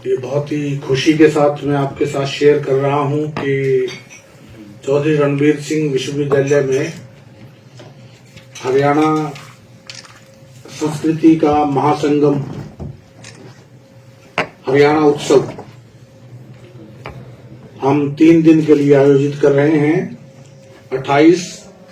ये बहुत ही खुशी के साथ मैं आपके साथ शेयर कर रहा हूं कि चौधरी रणबीर सिंह विश्वविद्यालय में हरियाणा संस्कृति का महासंगम हरियाणा उत्सव हम 3 दिन के लिए आयोजित कर रहे हैं 28,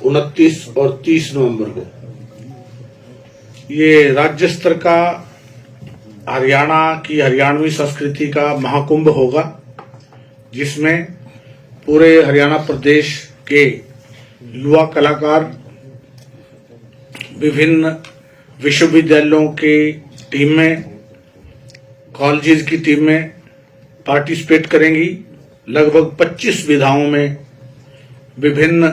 29 और 30 नवंबर को। ये राज्य स्तर का हरियाणा की हरियाणवी संस्कृति का महाकुंभ होगा, जिसमें पूरे हरियाणा प्रदेश के युवा कलाकार विभिन्न विश्वविद्यालयों की टीम में, कॉलेजेस की टीम में पार्टिसिपेट करेंगी। लगभग 25 विधाओं में विभिन्न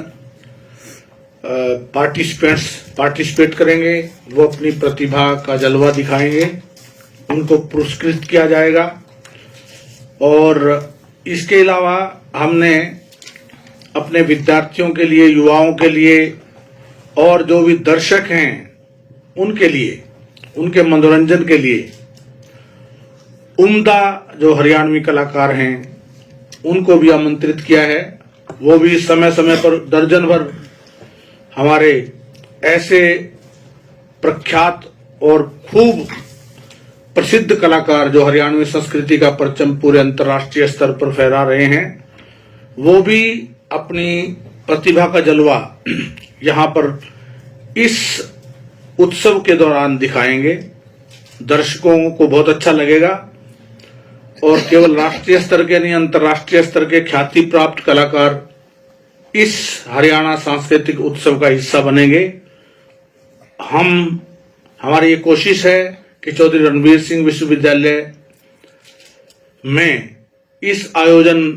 पार्टिसिपेंट्स पार्टिसिपेट करेंगे। वो अपनी प्रतिभा का जलवा दिखाएंगे, उनको पुरस्कृत किया जाएगा। और इसके अलावा हमने अपने विद्यार्थियों के लिए, युवाओं के लिए और जो भी दर्शक हैं उनके लिए, उनके मनोरंजन के लिए उम्दा जो हरियाणवी कलाकार हैं उनको भी आमंत्रित किया है। वो भी समय समय पर दर्जन भर हमारे ऐसे प्रख्यात और खूब प्रसिद्ध कलाकार जो हरियाणवी संस्कृति का परचम पूरे अंतर्राष्ट्रीय स्तर पर फहरा रहे हैं, वो भी अपनी प्रतिभा का जलवा यहाँ पर इस उत्सव के दौरान दिखाएंगे। दर्शकों को बहुत अच्छा लगेगा और केवल राष्ट्रीय स्तर के नहीं, अंतर्राष्ट्रीय स्तर के ख्याति प्राप्त कलाकार इस हरियाणा सांस्कृतिक उत्सव का हिस्सा बनेंगे। हमारी ये कोशिश है कि चौधरी रणबीर सिंह विश्वविद्यालय में इस आयोजन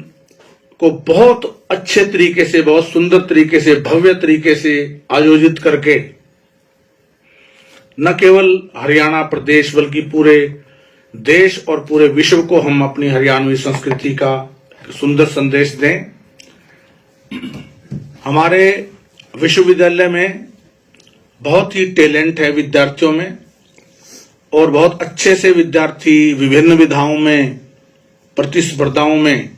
को बहुत अच्छे तरीके से, बहुत सुंदर तरीके से, भव्य तरीके से आयोजित करके न केवल हरियाणा प्रदेश बल्कि पूरे देश और पूरे विश्व को हम अपनी हरियाणवी संस्कृति का सुंदर संदेश दें। हमारे विश्वविद्यालय में बहुत ही टैलेंट है विद्यार्थियों में और बहुत अच्छे से विद्यार्थी विभिन्न विधाओं में, प्रतिस्पर्धाओं में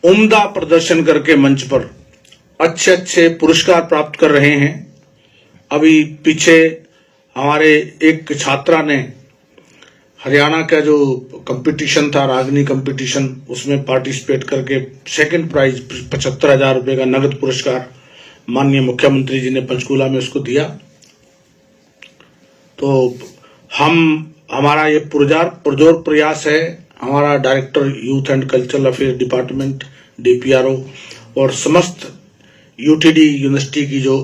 उम्दा प्रदर्शन करके मंच पर अच्छे अच्छे पुरस्कार प्राप्त कर रहे हैं। अभी पीछे हमारे एक छात्रा ने हरियाणा का जो कंपटीशन था, रागनी कंपटीशन, उसमें पार्टिसिपेट करके सेकंड प्राइज 75,000 रुपए का नगद पुरस्कार माननीय मुख्यमंत्री जी ने पंचकूला में उसको दिया। तो हमारा ये पुरजोर प्रयास है। हमारा director youth and cultural affair department DPRO और समस्त UTD यूनिवर्सिटी की जो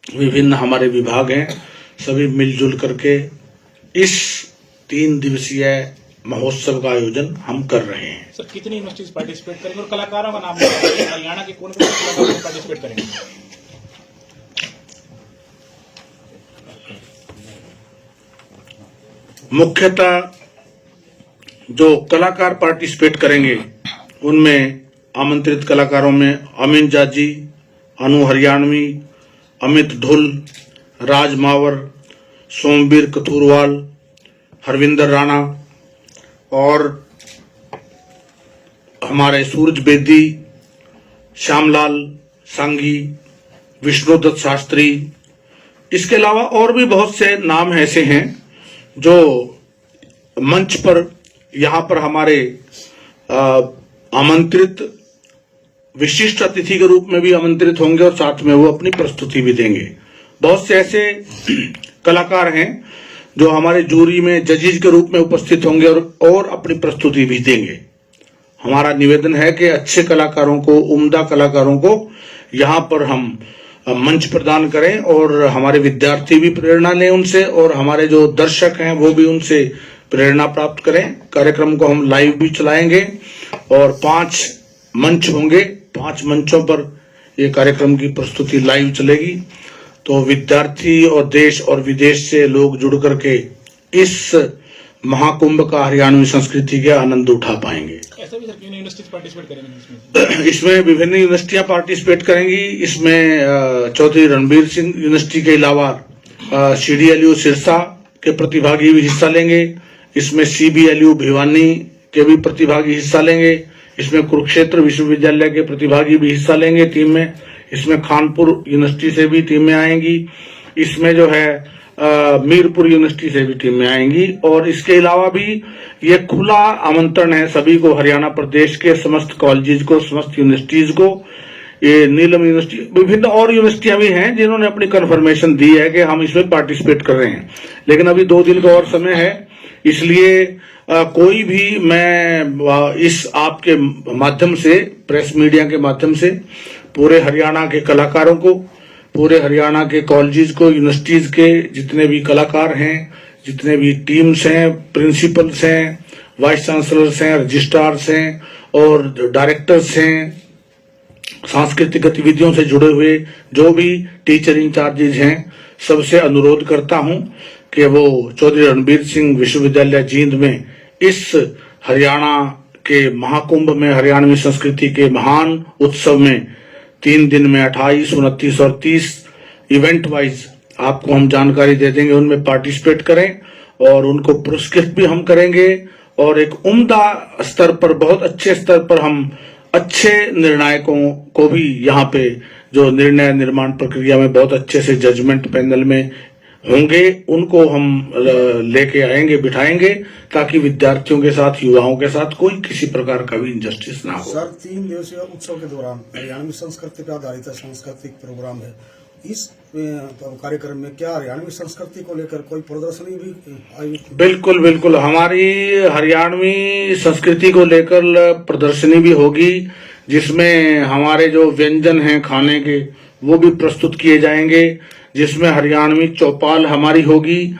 विभिन्न हमारे विभाग हैं, सभी मिलजुल करके इस 3 दिवसीय महोत्सव का आयोजन हम कर रहे हैं। सर, कितनी यूनिवर्सिटीज पार्टिसिपेट करेंगे और कलाकारों का नाम बताइए, हरियाणा के कौन कौन से कलाकार पार्टिसिपेट करेंगे? मुख्यतः जो कलाकार पार्टिसिपेट करेंगे उनमें आमंत्रित कलाकारों में अमीन जाजी, अनु हरियाणवी, अमित ढुल, राज मावर, सोमवीर कथूरवाल, हरविंदर राणा और हमारे सूरज बेदी, श्यामलाल सांगी, विष्णुदत्त शास्त्री। इसके अलावा और भी बहुत से नाम ऐसे हैं जो मंच पर यहाँ पर हमारे आमंत्रित विशिष्ट अतिथि के रूप में भी आमंत्रित होंगे और साथ में वो अपनी प्रस्तुति भी देंगे। बहुत से ऐसे कलाकार हैं जो हमारे जूरी में जजेज के रूप में उपस्थित होंगे और अपनी प्रस्तुति भी देंगे। हमारा निवेदन है कि अच्छे कलाकारों को, उम्दा कलाकारों को यहाँ पर हम मंच प्रदान करें और हमारे विद्यार्थी भी प्रेरणा लें उनसे और हमारे जो दर्शक हैं वो भी उनसे प्रेरणा प्राप्त करें। कार्यक्रम को हम लाइव भी चलाएंगे और 5 मंच होंगे, 5 मंचों पर ये कार्यक्रम की प्रस्तुति लाइव चलेगी। तो विद्यार्थी और देश और विदेश से लोग जुड़ करके इस महाकुंभ का हरियाणवी संस्कृति के आनंद उठा पाएंगे। ऐसा भी सर, यूनिवर्सिटीज पार्टिसिपेट करेंगी इसमें विभिन्न यूनिवर्सिटियां पार्टिसिपेट करेंगी। इसमें चौधरी रणबीर सिंह यूनिवर्सिटी के अलावा CDLU सिरसा के प्रतिभागी भी हिस्सा लेंगे। इसमें CBLU भिवानी के भी प्रतिभागी हिस्सा लेंगे। इसमें कुरुक्षेत्र विश्वविद्यालय के प्रतिभागी भी हिस्सा लेंगे टीम में। इसमें कानपुर यूनिवर्सिटी से भी टीमें आएंगी। इसमें जो है मीरपुर यूनिवर्सिटी से भी टीमें आएंगी। और इसके अलावा भी ये खुला आमंत्रण है सभी को, हरियाणा प्रदेश के समस्त कॉलेजेस को, समस्त यूनिवर्सिटीज को। ये नीलम यूनिवर्सिटी, विभिन्न और यूनिवर्सिटियां भी हैं जिन्होंने अपनी कन्फर्मेशन दी है कि हम इसमें पार्टिसिपेट कर रहे हैं। लेकिन अभी 2 दिन का और समय है, इसलिए कोई भी, मैं इस आपके माध्यम से, प्रेस मीडिया के माध्यम से पूरे हरियाणा के कलाकारों को, पूरे हरियाणा के कॉलेजेस को, यूनिवर्सिटीज के जितने भी कलाकार हैं, जितने भी टीम्स हैं, प्रिंसिपल्स हैं, वाइस चांसलर्स हैं, रजिस्ट्रार्स हैं और डायरेक्टर्स हैं, सांस्कृतिक गतिविधियों से जुड़े हुए जो भी टीचर इंचार्जेज हैं, सबसे अनुरोध करता हूं कि वो चौधरी रणबीर सिंह विश्वविद्यालय जींद में इस हरियाणा के महाकुंभ में, हरियाणवी संस्कृति के महान उत्सव में 3 दिन में 28, 29 और 30 इवेंट वाइज आपको हम जानकारी दे देंगे, उनमें पार्टिसिपेट करें और उनको पुरस्कृत भी हम करेंगे। और एक उम्दा स्तर पर, बहुत अच्छे स्तर पर हम अच्छे निर्णायकों को भी यहाँ पे, जो निर्णय निर्माण प्रक्रिया में बहुत अच्छे से जजमेंट पैनल में होंगे, उनको हम लेके आएंगे, बिठाएंगे, ताकि विद्यार्थियों के साथ, युवाओं के साथ कोई किसी प्रकार का भी इंजस्टिस ना हो। सर, 3 दिवसीय उत्सव के दौरान हरियाणवी संस्कृति पर आधारित सांस्कृतिक प्रोग्राम है। इस कार्यक्रम में क्या हरियाणवी संस्कृति को लेकर कोई प्रदर्शनी भी आयोजित? बिल्कुल बिल्कुल, हमारी हरियाणवी संस्कृति को लेकर प्रदर्शनी भी होगी, जिसमें हमारे जो व्यंजन हैं खाने के वो भी प्रस्तुत किए जाएंगे, जिसमें हरियाणवी चौपाल हमारी होगी,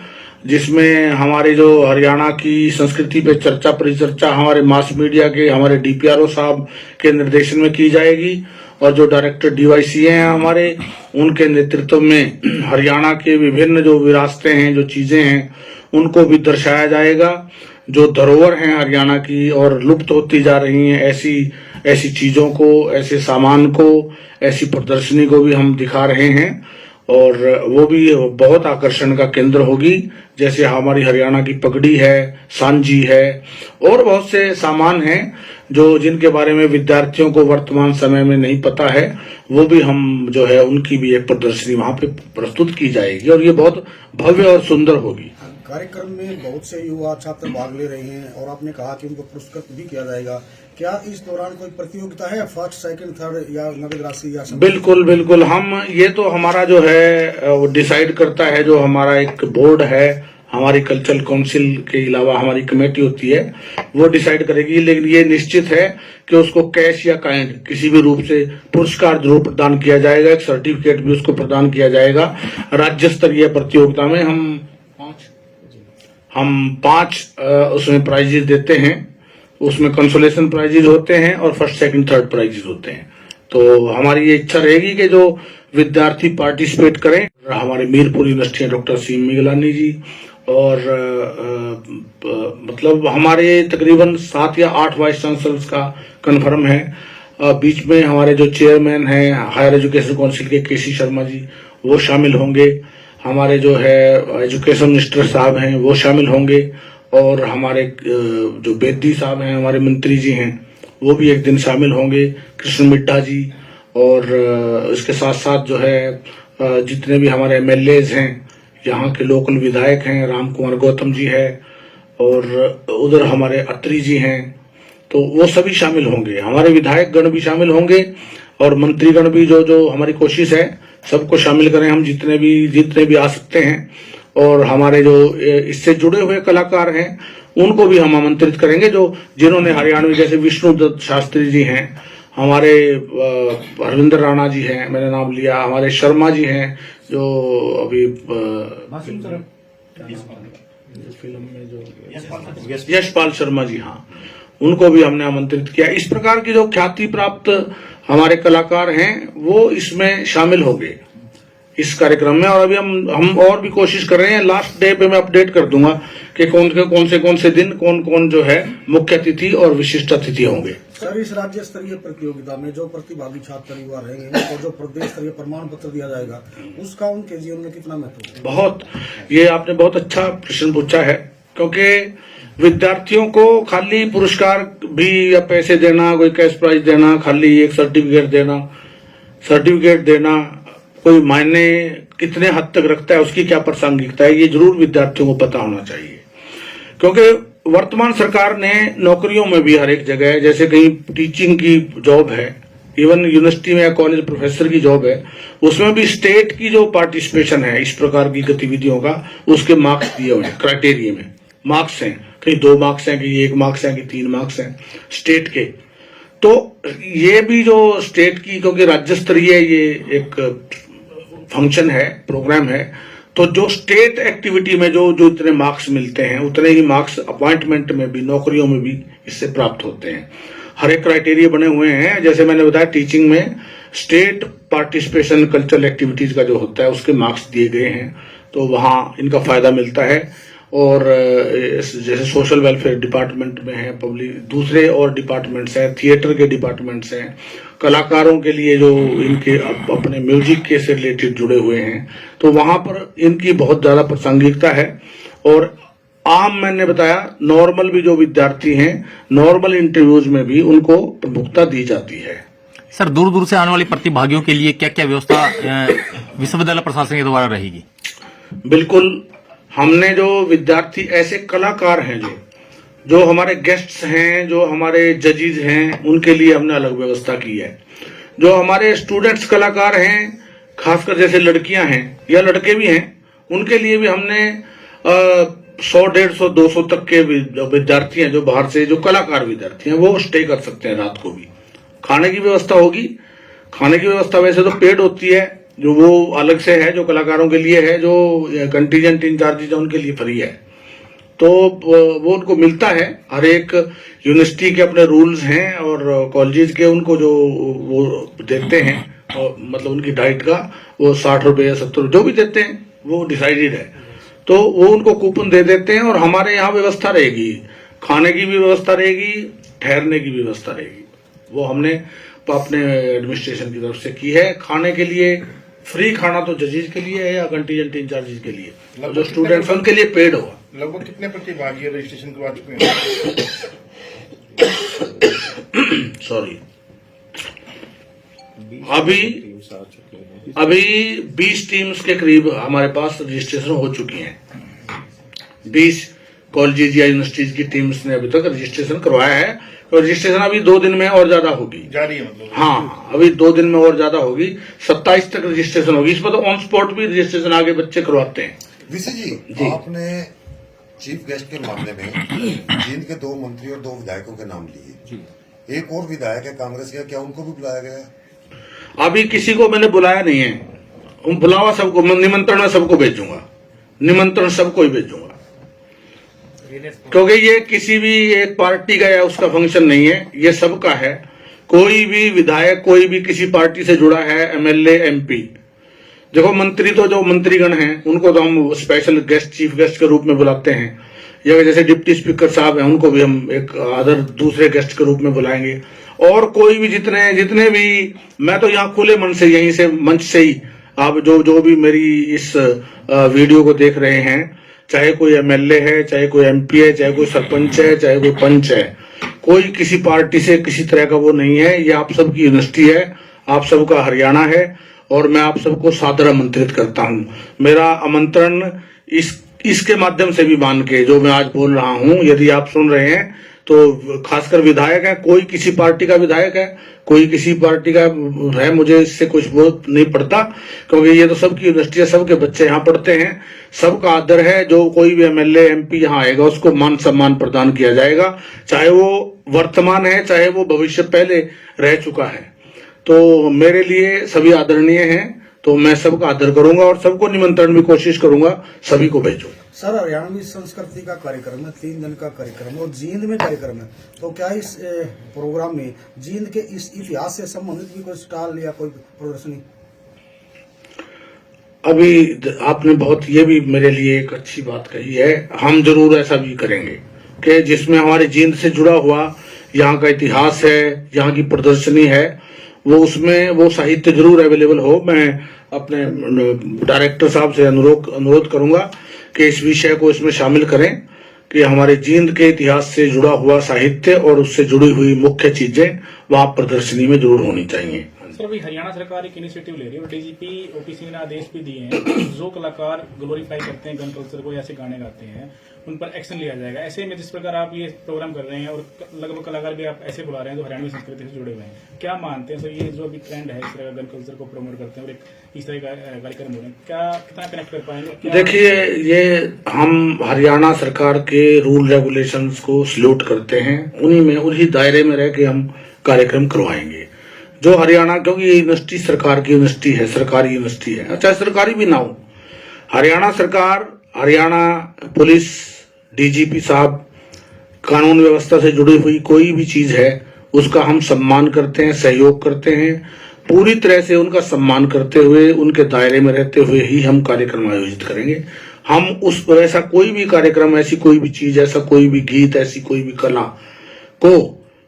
जिसमें हमारे जो हरियाणा की संस्कृति पे चर्चा परिचर्चा हमारे मास मीडिया के, हमारे DPRO साहब के निर्देशन में की जाएगी। और जो डायरेक्टर DYC हैं हमारे, उनके नेतृत्व में हरियाणा के विभिन्न जो विरासतें हैं, जो चीजें हैं, उनको भी दर्शाया जाएगा। जो धरोहर हैं हरियाणा की और लुप्त होती जा रही हैं, ऐसी चीजों को, ऐसे सामान को, ऐसी प्रदर्शनी को भी हम दिखा रहे हैं और वो भी बहुत आकर्षण का केंद्र होगी। जैसे हमारी हरियाणा की पगड़ी है, सांजी है और बहुत से सामान हैं जो जिनके बारे में विद्यार्थियों को वर्तमान समय में नहीं पता है, वो भी हम जो है उनकी भी एक प्रदर्शनी वहां पे प्रस्तुत की जाएगी और ये बहुत भव्य और सुंदर होगी। कार्यक्रम में बहुत से युवा छात्र भाग ले रहे हैं और आपने कहा कि उनको पुरस्कृत भी किया जाएगा। क्या इस दौरान कोई प्रतियोगिता है, फर्स्ट, सेकंड, थर्ड या नगद राशि या? बिल्कुल बिल्कुल, हम ये तो हमारा जो है वो डिसाइड करता है, जो हमारा एक बोर्ड है, हमारी कल्चरल काउंसिल के अलावा हमारी कमेटी होती है, वो डिसाइड करेगी। लेकिन ये निश्चित है कि उसको कैश या काइंड किसी भी रूप से पुरस्कार जरूर प्रदान किया जाएगा, एक सर्टिफिकेट भी उसको प्रदान किया जाएगा। राज्य स्तरीय प्रतियोगिता में हम 5 उसमें प्राइजेस देते हैं, उसमें कंसोलेशन प्राइजेस होते हैं और फर्स्ट, सेकंड, थर्ड प्राइजेस होते हैं। तो हमारी ये इच्छा रहेगी कि जो विद्यार्थी पार्टिसिपेट करें। हमारे Meerpur university doctor CM Miglani ji और मतलब हमारे तकरीबन 7 या 8 वाइस चांसलर्स का कन्फर्म है। बीच में हमारे जो चेयरमैन हैं हायर एजुकेशन काउंसिल के केसी शर्मा जी, वो शामिल होंगे। हमारे जो है एजुकेशन मिनिस्टर साहब हैं वो शामिल होंगे और हमारे जो बेदी साहब हैं, हमारे मंत्री जी हैं, वो भी एक दिन शामिल होंगे, कृष्ण मिड्ढा जी। और इसके साथ साथ जो है जितने भी हमारे MLAs हैं, यहाँ के लोकल विधायक हैं, राम कुमार गौतम जी है और उधर हमारे अत्री जी हैं, तो वो सभी शामिल होंगे। हमारे विधायक गण भी शामिल होंगे और मंत्रीगण भी, जो हमारी कोशिश है सबको शामिल करें हम, जितने भी आ सकते हैं। और हमारे जो इससे जुड़े हुए कलाकार हैं उनको भी हम आमंत्रित करेंगे, जो जिन्होंने हरियाणवी, जैसे विष्णुदत्त शास्त्री जी हैं, हमारे हरविंदर राणा जी हैं, मैंने नाम लिया, हमारे शर्मा जी हैं जो अभी फिल्म में जो यशपाल शर्मा जी, हाँ, उनको भी हमने आमंत्रित किया। इस प्रकार की जो ख्याति प्राप्त हमारे कलाकार हैं वो इसमें शामिल होंगे इस कार्यक्रम में। और अभी हम और भी कोशिश कर रहे हैं, लास्ट डे पे मैं अपडेट कर दूंगा कि कौन से दिन कौन जो है मुख्य अतिथि और विशिष्ट अतिथि होंगे। सर, इस राज्य स्तरीय प्रतियोगिता में जो प्रतिभागी छात्र युवा रहेंगे और जो प्रदेश स्तरीय प्रमाण पत्र दिया जाएगा, उसका उनके जीवन में कितना महत्व है? बहुत, ये आपने बहुत अच्छा प्रश्न पूछा है, क्योंकि विद्यार्थियों को खाली पुरस्कार भी या पैसे देना, कोई कैश प्राइज देना, खाली एक सर्टिफिकेट देना कोई मायने कितने हद तक रखता है, उसकी क्या प्रासंगिकता है, ये जरूर विद्यार्थियों को पता होना चाहिए। क्योंकि वर्तमान सरकार ने नौकरियों में भी हर एक जगह, जैसे कहीं टीचिंग की जॉब है, इवन यूनिवर्सिटी में या कॉलेज प्रोफेसर की जॉब है, उसमें भी स्टेट की जो पार्टिसिपेशन है इस प्रकार की गतिविधियों का, उसके मार्क्स दिए हुए हैं। क्राइटेरिया में मार्क्स हैं, कहीं 2 मार्क्स हैं, कहीं 1 मार्क्स हैं, कहीं 3 मार्क्स हैं स्टेट के। तो ये भी जो स्टेट की, क्योंकि राज्य स्तरीय ये एक फंक्शन है, प्रोग्राम है, तो जो स्टेट एक्टिविटी में जो इतने मार्क्स मिलते हैं, उतने ही मार्क्स अपॉइंटमेंट में भी, नौकरियों में भी इससे प्राप्त होते हैं। हर एक क्राइटेरिया बने हुए हैं। जैसे मैंने बताया, टीचिंग में स्टेट पार्टिसिपेशन कल्चरल एक्टिविटीज का जो होता है उसके मार्क्स दिए गए हैं, तो वहां इनका फायदा मिलता है। और जैसे सोशल वेलफेयर डिपार्टमेंट में है, पब्लिक दूसरे और डिपार्टमेंट्स हैं, थिएटर के डिपार्टमेंट्स हैं, कलाकारों के लिए जो इनके अपने म्यूजिक के से रिलेटेड जुड़े हुए हैं, तो वहां पर इनकी बहुत ज्यादा प्रासंगिकता है। और आम मैंने बताया, नॉर्मल भी जो विद्यार्थी हैं, नॉर्मल इंटरव्यूज में भी उनको प्रमुखता दी जाती है। सर, दूर दूर से आने वाले प्रतिभागियों के लिए क्या क्या व्यवस्था विश्वविद्यालय प्रशासन के द्वारा रहेगी? बिल्कुल, हमने जो विद्यार्थी, ऐसे कलाकार हैं जो हमारे गेस्ट्स हैं, जो हमारे जजेज हैं, उनके लिए हमने अलग व्यवस्था की है। जो हमारे स्टूडेंट्स कलाकार हैं, खासकर जैसे लड़कियां हैं या लड़के भी हैं, उनके लिए भी हमने 100, 150, 200 तक के विद्यार्थी हैं जो बाहर से, जो कलाकार विद्यार्थी हैं, वो स्टे कर सकते हैं रात को भी। खाने की व्यवस्था होगी। खाने की व्यवस्था वैसे तो पेड होती है, जो वो अलग से है, जो कलाकारों के लिए है, जो कंटीजेंट इंचार्जेज है उनके लिए फ्री है, तो वो उनको मिलता है। हर एक यूनिवर्सिटी के अपने रूल्स हैं और कॉलेजेस के, उनको जो वो देते हैं, और मतलब उनकी डाइट का वो 60 रुपए या 70 जो भी देते हैं वो डिसाइडेड है, तो वो उनको कूपन दे देते हैं। और हमारे यहाँ व्यवस्था रहेगी, खाने की भी व्यवस्था रहेगी, ठहरने की भी व्यवस्था रहेगी। वो हमने अपने एडमिनिस्ट्रेशन की तरफ से की है। खाने के लिए फ्री खाना तो जजेज के लिए है या कंटीजेंट इंचार्जेस के लिए, जो स्टूडेंट्स उनके लिए पेड होगा। लगभग कितने प्रतिभागी रजिस्ट्रेशन करवा चुके हैं? सॉरी, अभी 20 टीम्स के करीब हमारे पास रजिस्ट्रेशन हो चुकी हैं। 20 कॉलेजेस या यूनिवर्सिटीज की टीम्स ने अभी तक रजिस्ट्रेशन करवाया है, तो रजिस्ट्रेशन अभी 2 दिन में और ज्यादा होगी, जारी है मतलब? हाँ, अभी 2 दिन में और ज्यादा होगी। 27 तक रजिस्ट्रेशन होगी। इस पर तो ऑन स्पॉट भी रजिस्ट्रेशन आगे बच्चे करवाते हैं। वीसी जी, आपने चीफ गेस्ट के मामले में जींद के 2 मंत्री और 2 विधायकों के नाम लिए। एक और विधायक है कांग्रेस का, क्या उनको भी बुलाया गया है? अभी किसी को मैंने बुलाया नहीं है। बुलावा सबको, निमंत्रण में सबको भेजूंगा, निमंत्रण सबको ही भेजूंगा, क्योंकि ये किसी भी एक पार्टी का या उसका फंक्शन नहीं है, ये सबका है। कोई भी विधायक, कोई भी किसी पार्टी से जुड़ा है, एमएलए, एमपी, देखो मंत्री तो जो मंत्रीगण हैं उनको तो हम स्पेशल गेस्ट, चीफ गेस्ट के रूप में बुलाते हैं, या जैसे डिप्टी स्पीकर साहब हैं उनको भी हम एक अदर दूसरे गेस्ट के रूप में बुलाएंगे। और कोई भी जितने भी, मैं तो यहाँ खुले मन से, यहीं से मंच से ही, आप जो भी मेरी इस वीडियो को देख रहे हैं, चाहे कोई एमएलए है, चाहे कोई एमपी है, चाहे कोई सरपंच है, चाहे कोई पंच है, कोई किसी पार्टी से किसी तरह का वो नहीं है। ये आप सबकी यूनिवर्सिटी है, आप सबका हरियाणा है, और मैं आप सबको सादर आमंत्रित करता हूँ। मेरा आमंत्रण इसके माध्यम से भी मान के, जो मैं आज बोल रहा हूँ, यदि आप सुन रहे हैं, तो खासकर विधायक है, कोई किसी पार्टी का विधायक है, कोई किसी पार्टी का है, मुझे इससे कुछ वो नहीं पड़ता, क्योंकि ये तो सबकी यूनिवर्सिटी है, सबके बच्चे यहाँ पढ़ते हैं, सबका आदर है। जो कोई भी एमएलए, एमपी यहाँ आएगा उसको मान सम्मान प्रदान किया जाएगा, चाहे वो वर्तमान है, चाहे वो भविष्य पहले रह चुका है। तो मेरे लिए सभी आदरणीय हैं, तो मैं सबका आदर करूंगा और सबको निमंत्रण भी कोशिश करूंगा, सभी को भेजूं। सर, हरियाणवी संस्कृति का कार्यक्रम है, 3 दिन का कार्यक्रम और जींद में कार्यक्रम है, तो क्या इस प्रोग्राम में जींद के इस इतिहास से संबंधित भी कोई स्टॉल या कोई प्रदर्शनी? अभी आपने बहुत, ये भी मेरे लिए एक अच्छी बात कही है। हम जरूर ऐसा भी करेंगे कि जिसमें हमारे जींद से जुड़ा हुआ यहाँ का इतिहास है, यहाँ की प्रदर्शनी है, वो उसमें वो साहित्य जरूर अवेलेबल हो। मैं अपने डायरेक्टर साहब से अनुरोध करूंगा कि इस विषय को इसमें शामिल करें, कि हमारे जींद के इतिहास से जुड़ा हुआ साहित्य और उससे जुड़ी हुई मुख्य चीजें वहां प्रदर्शनी में जरूर होनी चाहिए। सर अभी हरियाणा सरकार एक इनिशिएटिव ले रही है और डीजीपी ओपीसी ने आदेश भी दिए हैं जो कलाकार ग्लोरीफाई करते हैं गन कल्चर को, ऐसे गाने गाते हैं, उन पर एक्शन लिया जाएगा। ऐसे में जिस प्रकार आप ये प्रोग्राम कर रहे हैं और लगभग कलाकार भी आप ऐसे बुला रहे हैं जो हरियाणवी संस्कृति से जुड़े हुए हैं, क्या मानते हैं सर ये जो अभी ट्रेंड है इस तरह का गन कल्चर को प्रमोट करते हैं और एक इस तरह का कार्यक्रम हो रहे हैं, क्या कितना कनेक्ट कर पाएंगे? देखिए, ये हम हरियाणा सरकार के रूल रेगुलेशंस को सल्यूट करते हैं, उन्हीं दायरे में रह के हम कार्यक्रम करवाएंगे। जो हरियाणा, क्योंकि ये यूनिवर्सिटी सरकार की यूनिवर्सिटी है, सरकारी यूनिवर्सिटी है, चाहे सरकारी भी ना हो, हरियाणा सरकार, हरियाणा पुलिस, डीजीपी साहब, कानून व्यवस्था से जुड़ी हुई कोई भी चीज है उसका हम सम्मान करते हैं, सहयोग करते हैं, पूरी तरह से उनका सम्मान करते हुए, उनके दायरे में रहते हुए ही हम कार्यक्रम आयोजित करेंगे। हम उस ऐसा कोई भी कार्यक्रम, ऐसी कोई भी चीज, ऐसा कोई भी गीत, ऐसी कोई भी कला को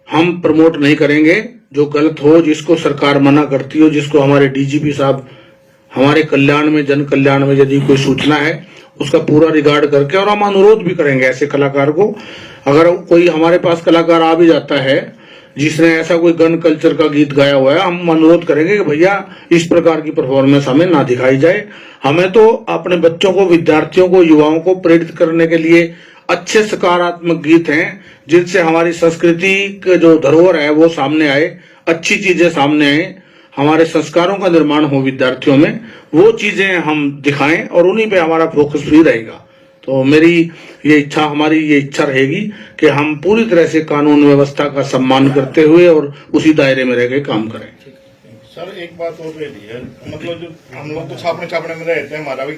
हम प्रमोट नहीं करेंगे जो गलत हो, जिसको सरकार मना करती हो, जिसको हमारे डीजीपी साहब हमारे कल्याण में, जन कल्याण में यदि कोई सूचना है उसका पूरा रिगार्ड करके, और हम अनुरोध भी करेंगे ऐसे कलाकार को, अगर कोई हमारे पास कलाकार आ भी जाता है जिसने ऐसा कोई गन कल्चर का गीत गाया हुआ है, हम अनुरोध करेंगे कि भैया इस प्रकार की परफॉर्मेंस हमें ना दिखाई जाए। हमें तो अपने बच्चों को, विद्यार्थियों को, युवाओं को प्रेरित करने के लिए अच्छे सकारात्मक गीत हैं जिनसे हमारी संस्कृति का जो धरोहर है वो सामने आए, अच्छी चीजें सामने आए, हमारे संस्कारों का निर्माण हो विद्यार्थियों में, वो चीजें हम दिखाएं और उन्हीं पे हमारा फोकस भी रहेगा। तो हमारी ये इच्छा रहेगी कि हम पूरी तरह से कानून व्यवस्था का सम्मान करते हुए और उसी दायरे में रह के काम करें। सर एक बात और रही है, मतलब जो हम लोग तो छापने में रहते हैं, हमारा भी